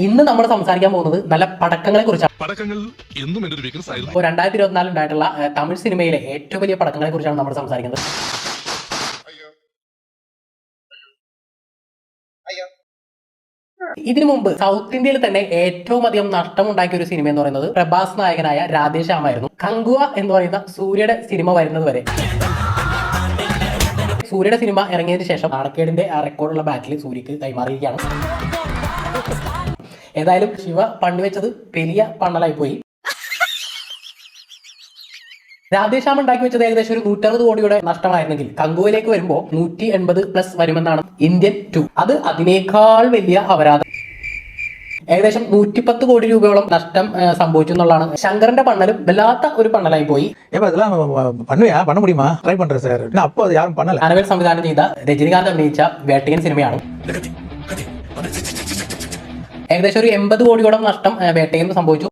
ഇന്ന് നമ്മൾ സംസാരിക്കാൻ പോകുന്നത് നല്ല പടക്കങ്ങളെ കുറിച്ചാണ്. പടക്കങ്ങൾ എന്നും എൻ്റെ ഒരു വീക്ക്നെസ് ആയിരുന്നു. ഇപ്പോൾ 2024 ഉണ്ടായിട്ടുള്ള തമിഴ് സിനിമയിലെ ഏറ്റവും വലിയ പടക്കങ്ങളെ കുറിച്ചാണ് നമ്മൾ സംസാരിക്കുന്നത്. ഇതിനു മുമ്പ് സൗത്ത് ഇന്ത്യയിൽ തന്നെ ഏറ്റവും അധികം നഷ്ടമുണ്ടാക്കിയ ഒരു സിനിമ എന്ന് പറയുന്നത് പ്രഭാസ് നായകനായ രാധേശ്യാമായിരുന്നു. കങ്കുവ എന്ന് പറയുന്ന സൂര്യയുടെ സിനിമ വരുന്നത് വരെ സൂര്യയുടെ സിനിമ ഇറങ്ങിയതിനു ശേഷം നാണക്കേടിന്റെ റെക്കോർഡുള്ള ബാറ്റിൽ സൂര്യക്ക് കൈമാറിയിരിക്കുകയാണ്. ഏതായാലും ശിവ പണിവെച്ചത് വലിയ പണ്ണലായി പോയി. രാധേശ്യാം ഉണ്ടാക്കി വെച്ചത് ഏകദേശം ഒരു 160 കോടിയുടെ നഷ്ടമായിരുന്നെങ്കിൽ കങ്കുവയിലേക്ക് വരുമ്പോൾ 180+ വരുമെന്നാണ് ഇന്ത്യൻ 2. അത് അതിനേക്കാൾ വലിയ അപരാധം. ഏകദേശം 110 കോടി രൂപയോളം നഷ്ടം സംഭവിച്ചു എന്നുള്ളതാണ്. ശങ്കറിന്റെ പണ്ണലും വല്ലാത്ത ഒരു പണ്ണലായി പോയി. അനവൽ സംവിധാനം ചെയ്ത രജനികാന്ത് അഭിനയിച്ച വേട്ടയൻ സിനിമയാണ്. ഏകദേശം ഒരു 80 കോടിയോളം നഷ്ടം വേട്ടയിൽ സംഭവിച്ചു.